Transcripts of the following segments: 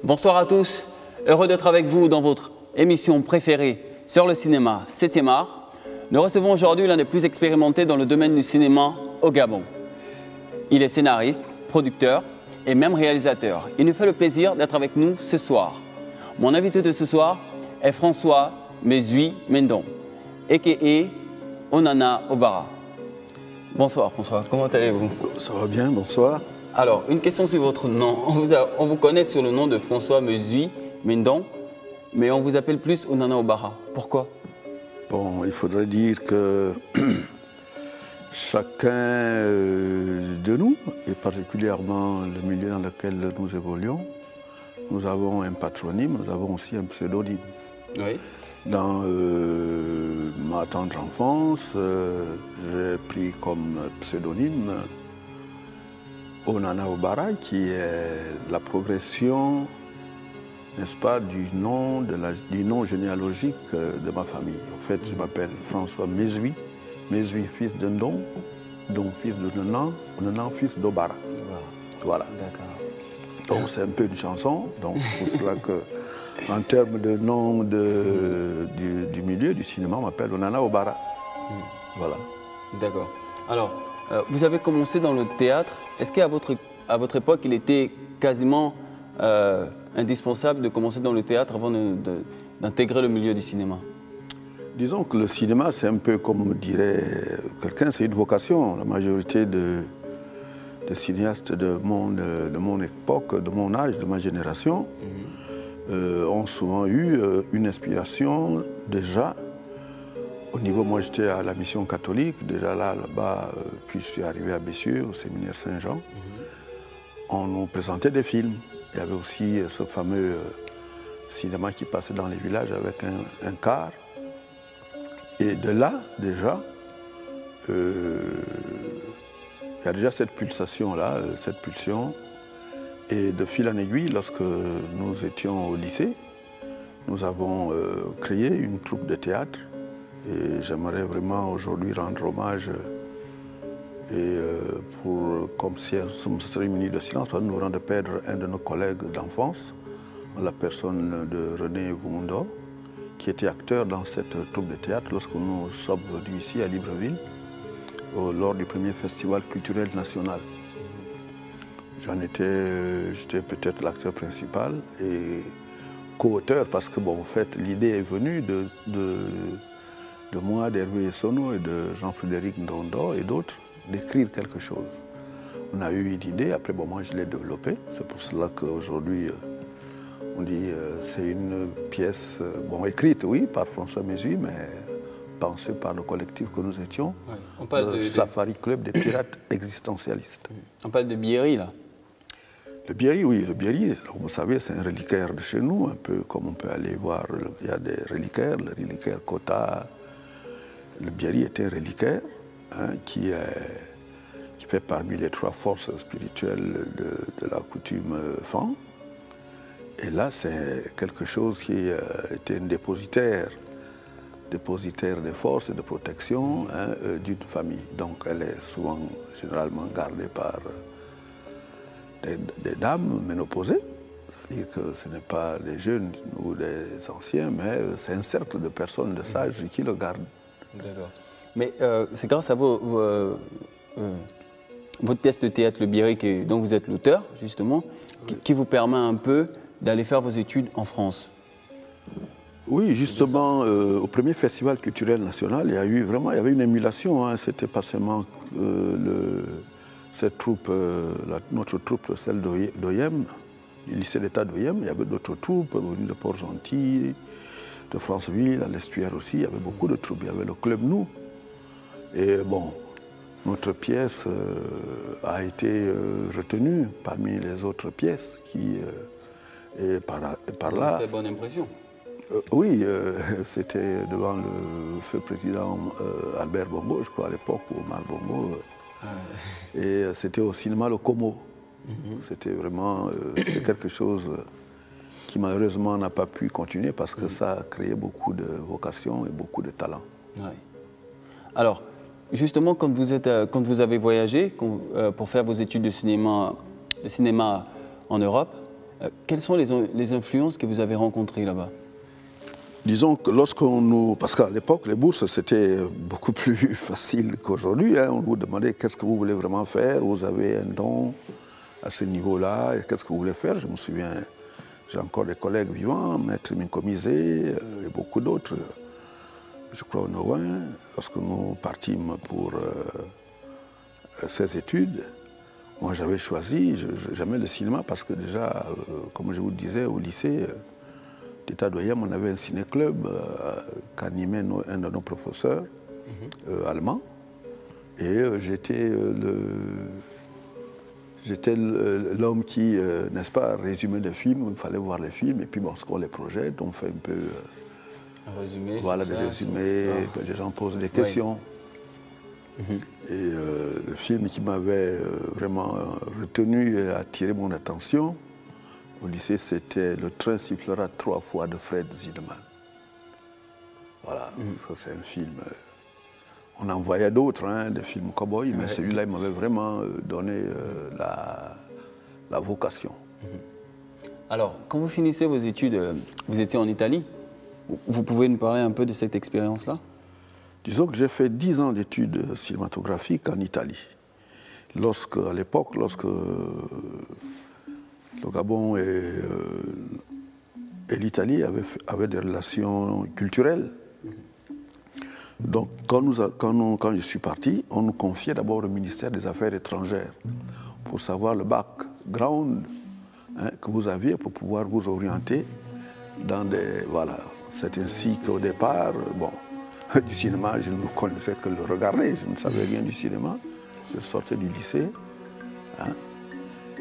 Bonsoir à tous, heureux d'être avec vous dans votre émission préférée sur le cinéma 7e art. Nous recevons aujourd'hui l'un des plus expérimentés dans le domaine du cinéma au Gabon. Il est scénariste, producteur et même réalisateur. Il nous fait le plaisir d'être avec nous ce soir. Mon invité de ce soir est François Mezui Mendon, a.k.a. Onana Obara. Bonsoir François, comment allez-vous? Ça va bien, bonsoir. Alors, une question sur votre nom. On vous connaît sur le nom de François Mezui Mendon, mais on vous appelle plus Onana Obara. Pourquoi? Bon, il faudrait dire que chacun de nous, et particulièrement le milieu dans lequel nous évoluons, nous avons un patronyme, nous avons aussi un pseudonyme. Oui. Dans ma tendre enfance, j'ai pris comme pseudonyme Onana Obara, qui est la progression, n'est-ce pas, du nom généalogique de ma famille. En fait, je m'appelle François Mezui, Mezui fils de Ndon, Ndon fils de Nonan, Nonan fils d'Obara. Voilà. D'accord. Donc c'est un peu une chanson, donc c'est pour cela que, en termes de nom du milieu du cinéma, on m'appelle Onana Obara. Voilà. D'accord. Alors, vous avez commencé dans le théâtre. Est-ce qu'à votre époque, il était quasiment indispensable de commencer dans le théâtre avant d'intégrer le milieu du cinéma? Disons que le cinéma, c'est un peu comme dirait quelqu'un, c'est une vocation. La majorité des cinéastes de mon époque, de mon âge, de ma génération, ont souvent eu une inspiration déjà. Au niveau, moi j'étais à la mission catholique, déjà là-bas, puis je suis arrivé à Bessieux, au séminaire Saint-Jean. On nous présentait des films. Il y avait aussi ce fameux cinéma qui passait dans les villages avec un car. Et de là, déjà, il y a déjà cette pulsation-là, cette pulsion. Et de fil en aiguille, lorsque nous étions au lycée, nous avons créé une troupe de théâtre. Et j'aimerais vraiment aujourd'hui rendre hommage comme si ce serait une minute de silence, parce que nous venons de perdre un de nos collègues d'enfance, la personne de René Vumundo, qui était acteur dans cette troupe de théâtre lorsque nous sommes venus ici à Libreville, lors du premier festival culturel national. J'étais peut-être l'acteur principal et co-auteur, parce que bon, en fait, l'idée est venue de moi, d'Hervé Essono et de Jean-Frédéric Ndondo et d'autres, d'écrire quelque chose. On a eu une idée, après bon, moi je l'ai développée. C'est pour cela qu'aujourd'hui, on dit c'est une pièce, bon, écrite, oui, par François Mezui, mais pensée par le collectif que nous étions, ouais. On parle le Safari Club des pirates existentialistes. On parle de Bierry, là. Le Bierry, oui, le Bierry, vous savez, c'est un reliquaire de chez nous, un peu comme on peut aller voir, il y a des reliquaires, le reliquaire Kota. Le Bierry est un reliquaire qui fait parmi les trois forces spirituelles de la coutume Fan. Et là, c'est quelque chose qui était un dépositaire de force et de protection d'une famille. Donc elle est souvent, généralement gardée par des dames ménopausées. C'est-à-dire que ce n'est pas des jeunes ou des anciens, mais c'est un cercle de personnes, de sages qui le gardent. D'accord. Mais c'est grâce à votre pièce de théâtre, Le Bierry, dont vous êtes l'auteur, justement, qui vous permet un peu d'aller faire vos études en France. Oui, justement, au premier festival culturel national, il y avait une émulation. Hein, c'était pas seulement cette troupe, notre troupe, celle d'Oyem, du lycée d'État d'Oyem. Il y avait d'autres troupes venues de Port-Gentil, de Franceville, à l'Estuaire aussi. Il y avait beaucoup de troupes. Il y avait le club Nous. Et bon, notre pièce a été retenue parmi les autres pièces et par là. Ça fait bonne impression. Oui, c'était devant le feu président Albert Bongo, je crois à l'époque, ou Omar Bongo. Et c'était au cinéma Le Como. C'était vraiment quelque chose qui malheureusement n'a pas pu continuer parce que ça a créé beaucoup de vocations et beaucoup de talents. Oui. Alors, justement, quand vous avez voyagé pour faire vos études de cinéma en Europe, Quelles sont les influences que vous avez rencontrées là-bas? Disons que lorsqu'on nous... Parce qu'à l'époque, les bourses, c'était beaucoup plus facile qu'aujourd'hui. Hein. On vous demandait qu'est-ce que vous voulez vraiment faire, vous avez un don à ce niveau-là, et qu'est-ce que vous voulez faire. Je me souviens, j'ai encore des collègues vivants, Maître Minkomizé et beaucoup d'autres. Je crois au Noin, lorsque nous partîmes pour ces études, moi j'avais choisi, j'aimais le cinéma parce que déjà, comme je vous le disais, au lycée, d'État d'Oyam, on avait un ciné-club qu'animait un de nos professeurs allemands. Et j'étais l'homme qui, n'est-ce pas, résumait les films, il fallait voir les films, et puis bon, ce qu'on les projette, on fait un peu... un résumé. Voilà, des résumés, les gens posent des questions. Oui. Et le film qui m'avait vraiment retenu et attiré mon attention au lycée, c'était Le train sifflera 3 fois de Fred Zinnemann. Voilà, ça c'est un film. On en voyait d'autres, hein, des films cow-boy, mais celui-là, il m'avait vraiment donné la vocation. Alors, quand vous finissez vos études, vous étiez en Italie. Vous pouvez nous parler un peu de cette expérience-là? Disons que j'ai fait 10 ans d'études cinématographiques en Italie. À l'époque, lorsque le Gabon et l'Italie avaient des relations culturelles. Donc, quand je suis parti, on nous confiait d'abord au ministère des Affaires étrangères pour savoir le background que vous aviez pour pouvoir vous orienter dans des... Voilà, c'est ainsi qu'au départ, bon, du cinéma, je ne connaissais que le regarder, je ne savais rien du cinéma. Je sortais du lycée. Hein,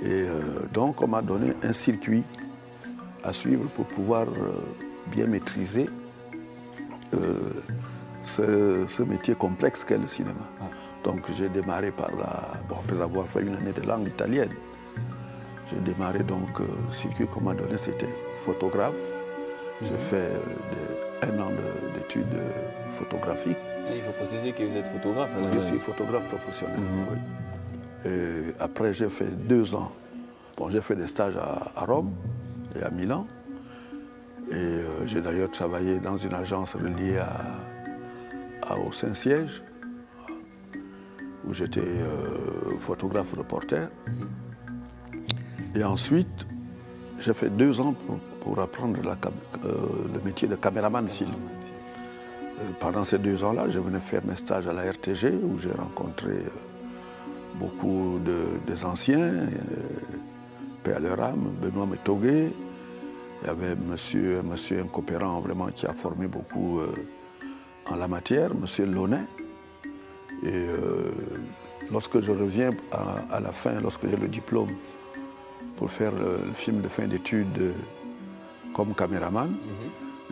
et donc, on m'a donné un circuit à suivre pour pouvoir bien maîtriser ce métier complexe qu'est le cinéma. Donc, j'ai démarré par après avoir fait une année de langue italienne, j'ai démarré donc le circuit qu'on m'a donné, c'était photographe. J'ai fait 1 an d'études photographiques. Et il faut préciser que vous êtes photographe. Oui, je suis photographe professionnel. Oui. Et après, j'ai fait 2 ans. Bon, j'ai fait des stages à Rome et à Milan. Et j'ai d'ailleurs travaillé dans une agence reliée au Saint-Siège, où j'étais photographe reporter. Et ensuite, j'ai fait 2 ans pour apprendre le métier de caméraman film. Pendant ces 2 ans-là, je venais faire mes stages à la RTG, où j'ai rencontré beaucoup des anciens, paix à leur âme, Benoît Métogué. Il y avait un coopérant vraiment qui a formé beaucoup en la matière, monsieur Launay. Et lorsque je reviens à la fin, lorsque j'ai le diplôme pour faire le film de fin d'études comme caméraman,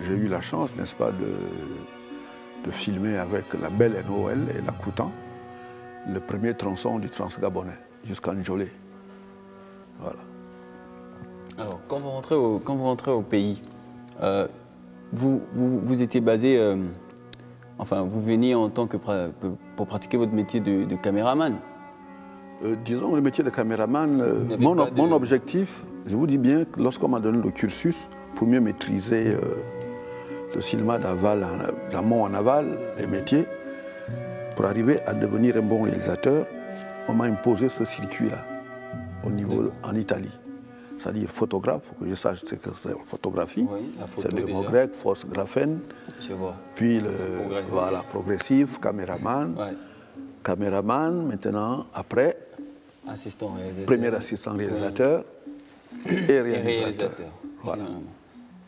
j'ai eu la chance, n'est-ce pas, de filmer avec la belle NOL et la Coutan le premier tronçon du Transgabonais jusqu'à Njolé. Voilà. Alors, quand vous rentrez au pays, vous étiez basé, enfin, vous veniez en tant que pour pratiquer votre métier de caméraman. Disons, le métier de caméraman, mon objectif, je vous dis bien, lorsqu'on m'a donné le cursus pour mieux maîtriser le cinéma d'aval, d'amont en aval, les métiers, pour arriver à devenir un bon réalisateur, on m'a imposé ce circuit-là, au niveau en Italie. C'est-à-dire photographe, il faut que je sache ce que c'est photographie. Oui, c'est le mot grec, force graphène. Je vois. Puis voilà, progressif, caméraman. Ouais. Caméraman, maintenant, après, assistant réalisateur. Premier assistant réalisateur et réalisateur. Voilà.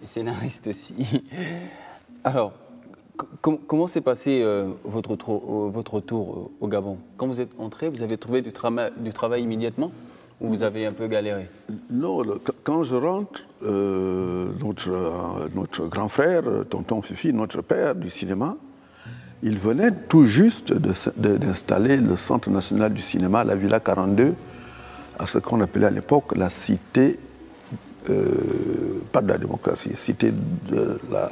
Et scénariste aussi. Alors, comment s'est passé votre retour au Gabon? Quand vous êtes entré, vous avez trouvé du travail immédiatement ou vous avez un peu galéré? Non, quand je rentre, notre grand frère, tonton Fifi, notre père du cinéma, il venait tout juste d'installer le Centre national du cinéma, la Villa 42, à ce qu'on appelait à l'époque la cité, pas de la démocratie, cité de la...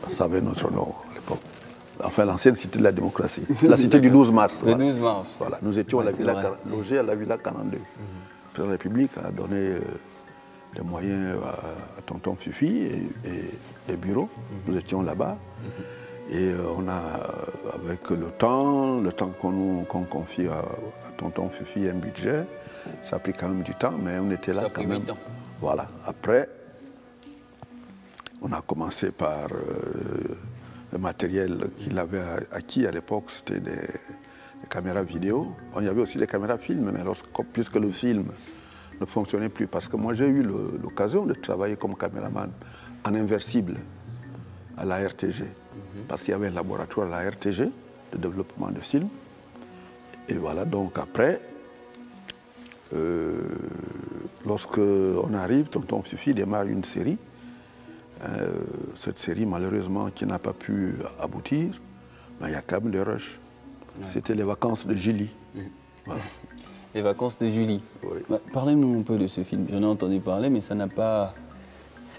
Ça avait notre nom à l'époque. Enfin, l'ancienne cité de la démocratie. La cité du 12 mars. Le 12 mars. Voilà, nous étions logés à la Villa 42. Le président de la République a donné des moyens à Tonton Fifi et bureau. Nous étions là-bas. Et on a, avec le temps qu'on confie à Tonton Fifi un budget, ça a pris quand même du temps, mais on était là quand même. Voilà. Après, on a commencé par le matériel qu'il avait acquis à l'époque, c'était des caméras vidéo. Il y avait aussi des caméras film, mais puisque le film ne fonctionnait plus, parce que moi j'ai eu l'occasion de travailler comme caméraman en inversible à la RTG, parce qu'il y avait un laboratoire à la RTG de développement de films. Et voilà, donc après, lorsque on arrive, Tonton Fifi démarre une série. Cette série, malheureusement, qui n'a pas pu aboutir, mais il y a quand même des rushs. Ouais. C'était les vacances de Julie. Voilà. Les vacances de Julie. Oui. Bah, parlez-nous un peu de ce film. J'en ai entendu parler, mais ça n'a pas...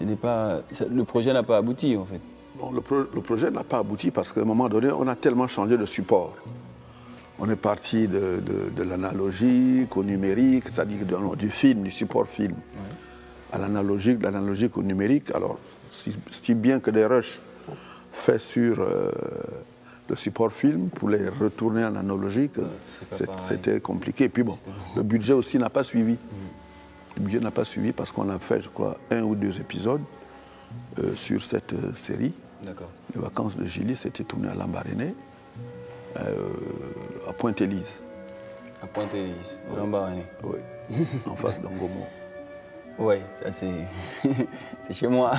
le projet n'a pas abouti, en fait. Non, le projet n'a pas abouti parce qu'à un moment donné, on a tellement changé de support. On est parti de l'analogique au numérique, c'est-à-dire du film, du support film, à l'analogique, de l'analogique au numérique. Alors, si bien que des rushs faits sur le support film pour les retourner en analogique, c'était compliqué. Et puis bon, le budget aussi n'a pas suivi. Le budget n'a pas suivi parce qu'on a fait, je crois, 1 ou 2 épisodes sur cette série. Les vacances de Julie, c'était tourné à Lambaréné, à Pointe-Élise. À Pointe-Élise, au Lambaréné. Oui, en face d'Angomo. Oui, ça c'est chez moi.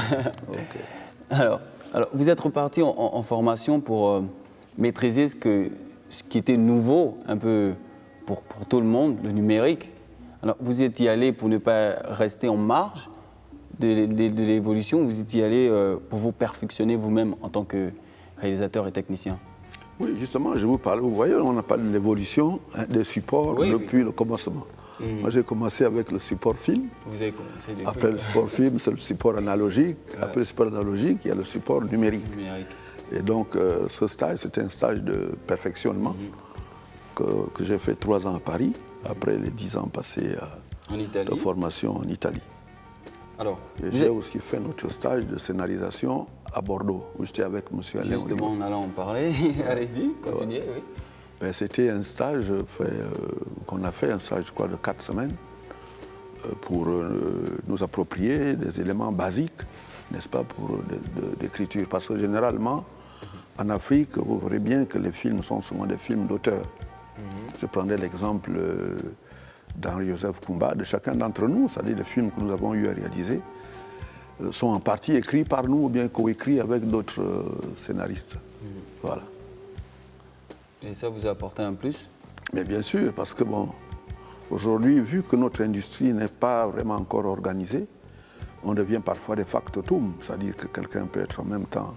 Okay. Alors, vous êtes reparti en formation pour maîtriser ce qui était nouveau un peu pour tout le monde, le numérique. Alors, vous étiez allé pour ne pas rester en marge de l'évolution, vous étiez allé pour vous perfectionner vous-même en tant que réalisateur et technicien. Oui, justement, je vous parle. Vous voyez, on n'a pas de l'évolution des supports depuis le commencement. Moi, j'ai commencé avec le support film. Vous avez commencé depuis. Après le support film, c'est le support analogique. Après le support analogique, il y a le support numérique. Et donc, ce stage, c'était un stage de perfectionnement que j'ai fait 3 ans à Paris, après les 10 ans passés de formation en Italie. Alors, j'ai aussi fait notre stage de scénarisation à Bordeaux, où j'étais avec M. Alain. Justement, on allait en parler. Allez-y, continuez. Oui. Ben, c'était un stage qu'on a fait, un stage, je crois, de 4 semaines, pour nous approprier des éléments basiques, n'est-ce pas, pour d'écriture. Parce que généralement, en Afrique, vous verrez bien que les films sont souvent des films d'auteur. Je prendrai l'exemple d'Henri-Joseph Koumba, de chacun d'entre nous, c'est-à-dire les films que nous avons eu à réaliser, sont en partie écrits par nous ou bien coécrits avec d'autres scénaristes. Voilà. Et ça vous a apporté un plus? Mais bien sûr, parce que bon, aujourd'hui, vu que notre industrie n'est pas vraiment encore organisée, on devient parfois des factotums, c'est-à-dire que quelqu'un peut être en même temps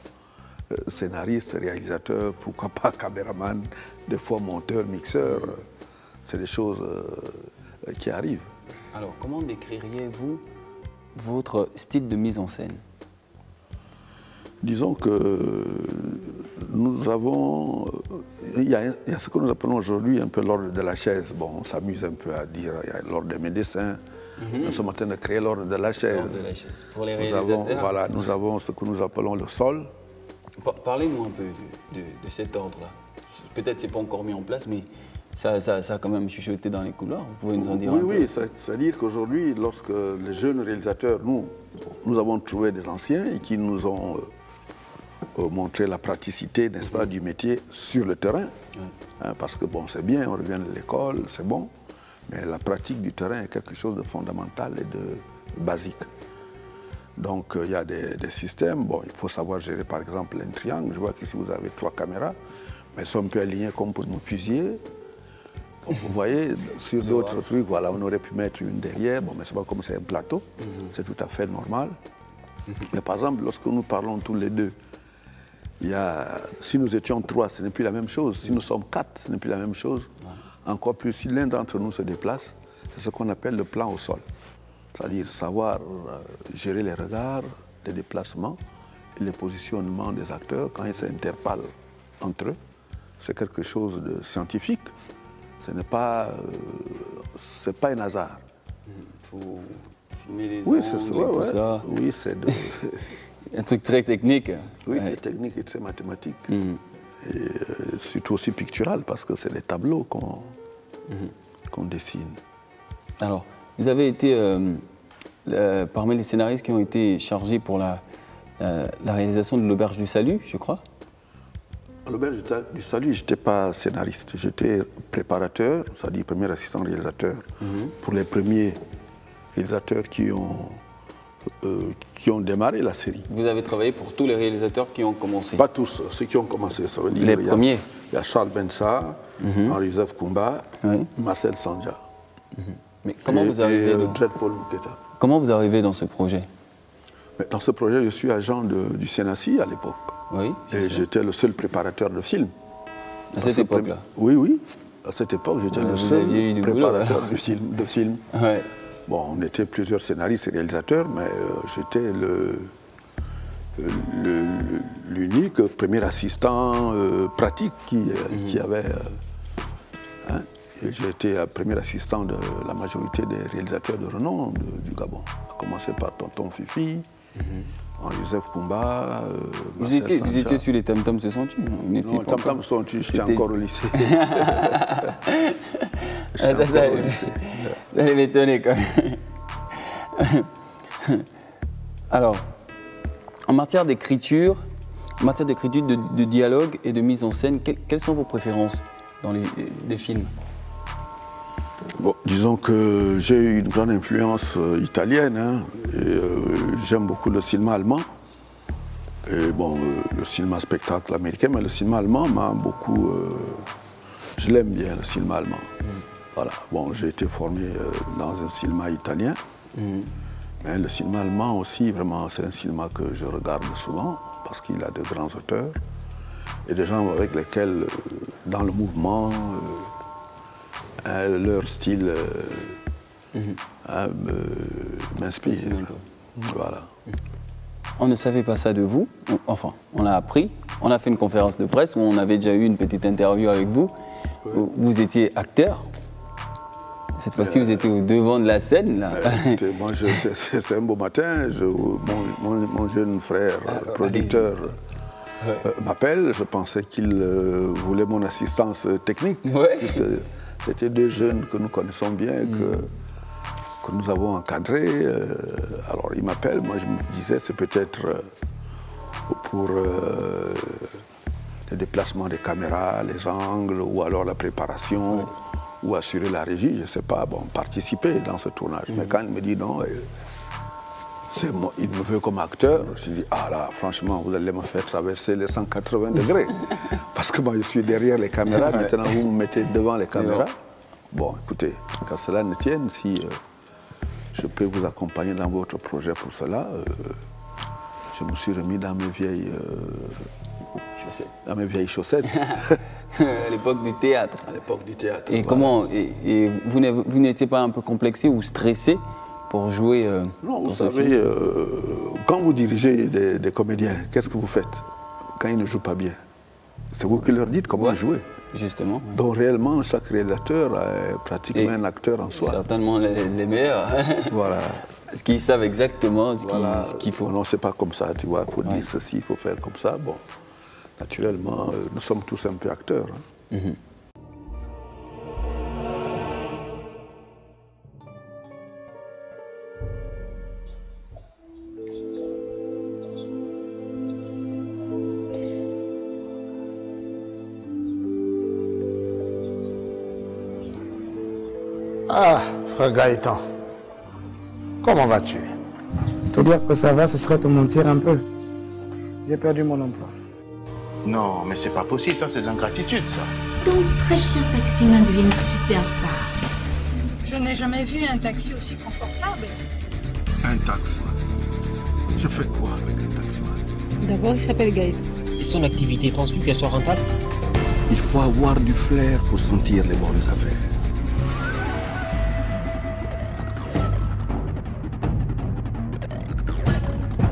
scénariste, réalisateur, pourquoi pas caméraman, des fois monteur, mixeur. C'est des choses qui arrivent. Alors, comment décririez-vous votre style de mise en scène? Disons que nous avons... Il y a ce que nous appelons aujourd'hui un peu l'ordre de la chaise. Bon, on s'amuse un peu à dire, il y a l'ordre des médecins. Nous sommes en train de créer l'ordre de la chaise. L'ordre de la chaise. Pour les réalisateurs, nous avons ce que nous appelons le sol. Parlez-nous un peu de cet ordre-là. Peut-être que ce n'est pas encore mis en place, mais ça a quand même chuchoté dans les couloirs. Vous pouvez nous en dire un peu? Oui, c'est-à-dire qu'aujourd'hui, lorsque les jeunes réalisateurs, nous avons trouvé des anciens et qui nous ont montré la praticité, n'est-ce pas, du métier sur le terrain. Hein, parce que bon, c'est bien, on revient de l'école, c'est bon, mais la pratique du terrain est quelque chose de fondamental et de basique. Donc, il y a des systèmes. Bon, il faut savoir gérer, par exemple, un triangle. Je vois qu'ici, vous avez 3 caméras, mais elles sont un peu alignées comme pour nos fusiliers. Bon, vous voyez, sur d'autres trucs, voilà, on aurait pu mettre une derrière. Bon, mais c'est pas comme c'est un plateau. C'est tout à fait normal. Mais par exemple, lorsque nous parlons tous les deux, si nous étions 3, ce n'est plus la même chose. Si nous sommes 4, ce n'est plus la même chose. Encore plus, si l'un d'entre nous se déplace, c'est ce qu'on appelle le plan au sol. C'est-à-dire savoir gérer les regards, les déplacements et les positionnements des acteurs quand ils s'interpellent entre eux. C'est quelque chose de scientifique. Ce n'est pas un hasard. Il faut Oui, c'est ça. Tout ça. Oui, c'est de... Un truc très technique. Oui, très technique et très mathématique. Et surtout aussi pictural, parce que c'est des tableaux qu'on dessine. Alors, vous avez été parmi les scénaristes qui ont été chargés pour la réalisation de l'Auberge du Salut, je crois. À l'Auberge du Salut, je n'étais pas scénariste, j'étais préparateur, c'est-à-dire premier assistant réalisateur, pour les premiers réalisateurs qui ont démarré la série. Vous avez travaillé pour tous les réalisateurs qui ont commencé? Pas tous, ceux qui ont commencé, ça veut dire... Les premiers? Il y a Charles Bensa, Henri-Joseph Koumba, Marcel Sandja. Mais comment vous arrivez Paul Muketa. Comment vous arrivez dans ce projet? Dans ce projet, je suis agent du CNACI à l'époque. Oui. Et j'étais le seul préparateur de films. À cette époque-là? Oui, oui. À cette époque, j'étais le seul préparateur de film. Ouais. Bon, on était plusieurs scénaristes et réalisateurs, mais j'étais l'unique premier assistant pratique qui avait... J'ai été premier assistant de la majorité des réalisateurs de renom du Gabon. À commencer par Tonton Fifi, Henri-Joseph Koumba, vous étiez sur les Tam-Tam se sont-tu? Non, les Tam-Tam se sont-tu, j'étais encore au lycée. Ça allait m'étonner quand même. Alors, en matière d'écriture, de dialogue et de mise en scène, quelles sont vos préférences dans les films? Bon, disons que j'ai eu une grande influence italienne, et j'aime beaucoup le cinéma allemand. Et bon, le cinéma spectacle américain, mais le cinéma allemand m'a beaucoup... je l'aime bien, le cinéma allemand. Voilà. Bon, j'ai été formé dans un cinéma italien, mais le cinéma allemand aussi, vraiment, c'est un cinéma que je regarde souvent, parce qu'il a de grands auteurs, et des gens avec lesquels, dans le mouvement, leur style m'inspire. Voilà. On ne savait pas ça de vous, enfin, on l'a appris. On a fait une conférence de presse où on avait déjà eu une petite interview avec vous. Oui. Vous étiez acteur. Cette fois-ci, vous étiez au devant de la scène. Là. C'est un beau matin. Mon jeune frère, producteur, m'appelle. Je pensais qu'il voulait mon assistance technique. Puisque c'était deux jeunes que nous connaissons bien, que nous avons encadrés. Alors il m'appelle, moi je me disais c'est peut-être pour le déplacement des caméras, les angles, ou alors la préparation, ou assurer la régie, je ne sais pas, bon, participer dans ce tournage. Mais quand il me dit non, il me veut comme acteur, je dis ah là, franchement, vous allez me faire traverser les 180 degrés. Parce que moi je suis derrière les caméras, maintenant vous me mettez devant les caméras. Bon, écoutez, qu'à cela ne tienne, si je peux vous accompagner dans votre projet pour cela, je me suis remis dans mes vieilles chaussettes. À l'époque du théâtre. À l'époque du théâtre. Et voilà. Comment vous n'étiez pas un peu complexé ou stressé pour jouer Non, vous savez, quand vous dirigez des comédiens, qu'est-ce que vous faites quand ils ne jouent pas bien? C'est vous qui leur dites comment jouer. Justement. Oui. Donc réellement, chaque réalisateur est pratiquement un acteur en soi. Certainement les meilleurs. Voilà. Parce qu'ils savent exactement ce qu'il faut. Non, c'est pas comme ça, tu vois. Il faut dire ceci, il faut faire comme ça. Bon, naturellement, nous sommes tous un peu acteurs. Ah, frère Gaëtan, comment vas-tu? Te dire que ça va, ce serait te mentir un peu. J'ai perdu mon emploi. Non, mais c'est pas possible, ça c'est de l'ingratitude, ça. Ton très cher taximan devient une superstar. Je n'ai jamais vu un taxi aussi confortable. Un taximan? Je fais quoi avec un taximan? D'abord, il s'appelle Gaëtan. Et son activité, penses-tu qu'elle soit rentable? Il faut avoir du flair pour sentir les bonnes affaires.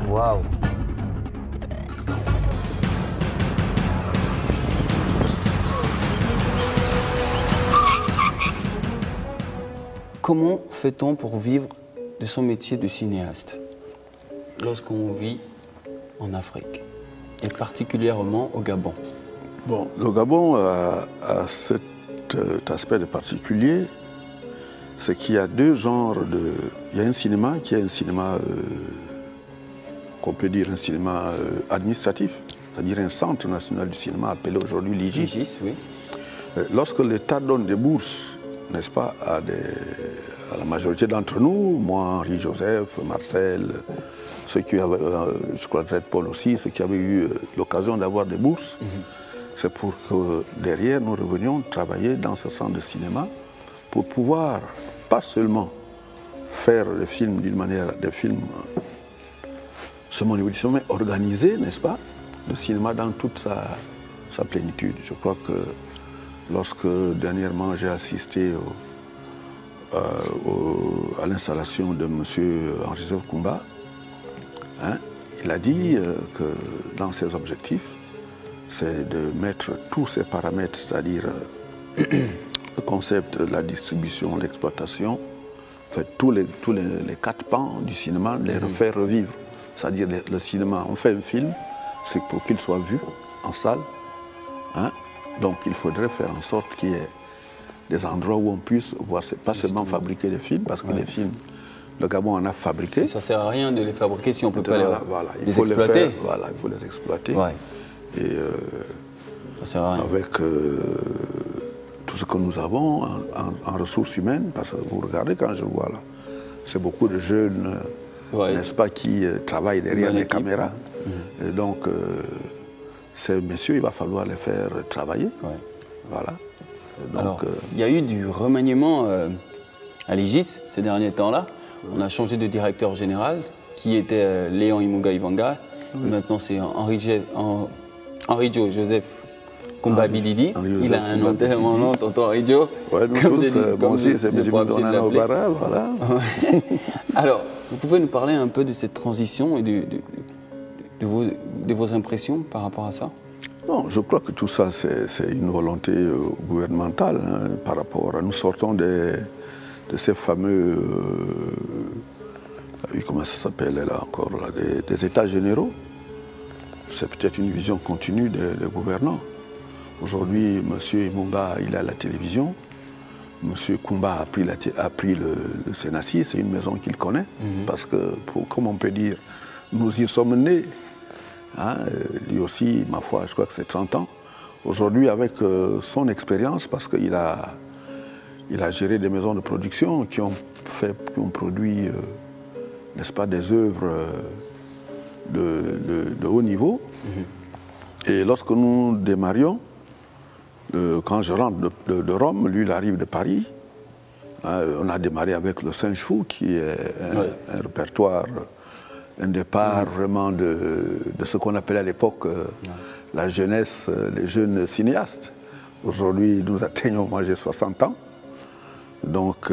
Waouh. Comment fait-on pour vivre de son métier de cinéaste lorsqu'on vit en Afrique, et particulièrement au Gabon? Bon, le Gabon a cet aspect de particulier, c'est qu'il y a deux genres de... Il y a un cinéma qui est un cinéma, qu'on peut dire un cinéma administratif, c'est-à-dire un centre national du cinéma appelé aujourd'hui l'IGIS. l'IGIS, oui. Lorsque l'État donne des bourses, n'est-ce pas, à la majorité d'entre nous, moi, Henri Joseph, Marcel, ceux qui avaient, je crois peut-être Paul aussi, ceux qui avaient eu l'occasion d'avoir des bourses, c'est pour que derrière nous revenions travailler dans ce centre de cinéma pour pouvoir pas seulement faire des films d'une manière, des films seulement au niveau du cinéma, mais organiser, n'est-ce pas, le cinéma dans toute sa plénitude. Je crois que lorsque dernièrement j'ai assisté à l'installation de M. Henri-Joseph Koumba, hein, il a dit que dans ses objectifs, c'est de mettre tous ces paramètres, c'est-à-dire le concept de la distribution, l'exploitation, en fait, tous les 4 pans du cinéma, les refaire revivre. C'est-à-dire le cinéma, on fait un film, c'est pour qu'il soit vu en salle. Hein? Donc il faudrait faire en sorte qu'il y ait des endroits où on puisse voir, pas seulement fabriquer des films, parce que les films, le Gabon en a fabriqué. Ça ne sert à rien de les fabriquer si on ne peut pas il faut exploiter. Les faire, voilà, il faut les exploiter. Ouais. Et ça sert à rien. avec tout ce que nous avons en ressources humaines, parce que vous regardez quand je vois là, c'est beaucoup de jeunes, n'est-ce pas, qui travaillent derrière les caméras. Et donc, ces messieurs, il va falloir les faire travailler. Ouais. Voilà. Donc, alors, il y a eu du remaniement à l'IGIS ces derniers temps-là. On a changé de directeur général, qui était Léon Imunga Ivanga. Maintenant, c'est Henri Joseph Koumba Bididi. Il a un nom tellement long, tonton Henri Jo. Oui, nous tous, moi aussi, c'est M. Donana Obara, voilà. Alors, vous pouvez nous parler un peu de cette transition et de vos impressions par rapport à ça? Non, je crois que tout ça, c'est une volonté gouvernementale, hein, par rapport à... Nous sortons de ces fameux... comment ça s'appelle là encore là, des états généraux. C'est peut-être une vision continue des gouvernants. Aujourd'hui, M. Imunga, il est à la télévision. M. Koumba a pris le Sénassi, c'est une maison qu'il connaît. Parce que, comme on peut dire, nous y sommes nés. Hein, lui aussi, ma foi, je crois que c'est 30 ans. Aujourd'hui, avec son expérience, parce qu'il a géré des maisons de production qui ont produit, n'est-ce pas, des œuvres de haut niveau. Et lorsque nous démarrions, quand je rentre de Rome, lui, il arrive de Paris. Hein, on a démarré avec le Singe Fou, qui est un répertoire, un départ vraiment de ce qu'on appelait à l'époque la jeunesse, les jeunes cinéastes. Aujourd'hui, nous atteignons, moi j'ai 60 ans. Donc,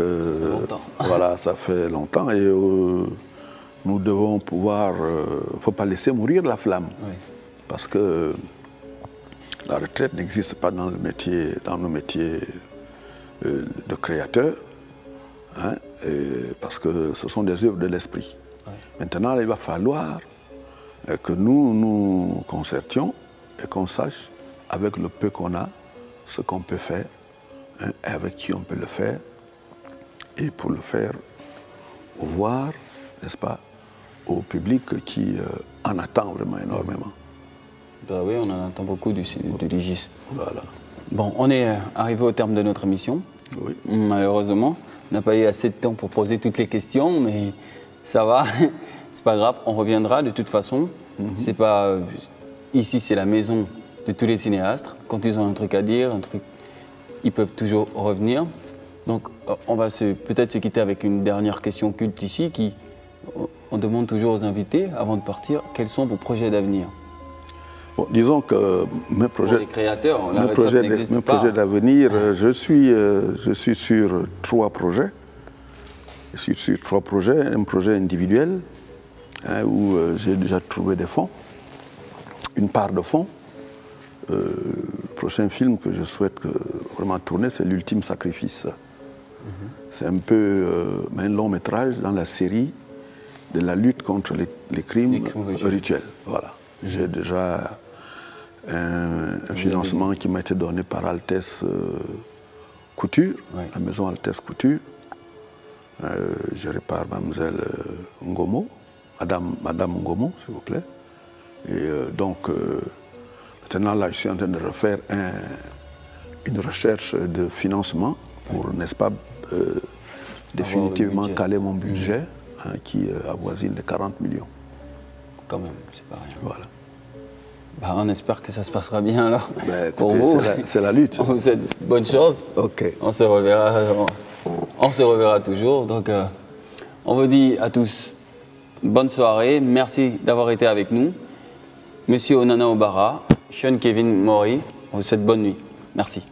voilà, ça fait longtemps. Et nous devons pouvoir... Il ne faut pas laisser mourir la flamme. Oui. Parce que la retraite n'existe pas dans nos métiers de créateurs. Hein, parce que ce sont des œuvres de l'esprit. Oui. Maintenant, il va falloir que nous nous concertions et qu'on sache, avec le peu qu'on a, ce qu'on peut faire, hein, et avec qui on peut le faire. Et pour le faire, voir, n'est-ce pas, au public qui en attend vraiment énormément. Ben oui, on en attend beaucoup de l'IGIS. Voilà. Bon, on est arrivé au terme de notre émission. Oui. Malheureusement, on n'a pas eu assez de temps pour poser toutes les questions, mais ça va, c'est pas grave, on reviendra de toute façon. C'est pas... Ici, c'est la maison de tous les cinéastes. Quand ils ont un truc à dire, ils peuvent toujours revenir. Donc, on va peut-être se quitter avec une dernière question culte ici, on demande toujours aux invités, avant de partir, quels sont vos projets d'avenir? Bon, disons que mes projets, les créateurs, mes projets d'avenir, je suis sur 3 projets. Je suis sur 3 projets. Un projet individuel, hein, où j'ai déjà trouvé des fonds, une part de fonds. Le prochain film que je souhaite vraiment tourner, c'est l'Ultime Sacrifice. C'est un peu un long métrage dans la série de la lutte contre les crimes rituels. Voilà. J'ai déjà un financement qui m'a été donné par Altesse Couture, la maison Altesse Couture, gérée par Mademoiselle Ngomo, Madame Ngomo, s'il vous plaît. Et donc, maintenant, là, je suis en train de refaire une recherche de financement pour, n'est-ce pas, définitivement caler mon budget, qui avoisine les 40 millions. Quand même, c'est pas rien. Voilà. Bah, on espère que ça se passera bien alors. Bah, écoutez, c'est la lutte. On vous souhaite bonne chance. Ok. On se reverra toujours. Donc, on vous dit à tous bonne soirée. Merci d'avoir été avec nous. Monsieur Onana Obara, Sean Kevin Mori, on vous souhaite bonne nuit. Merci.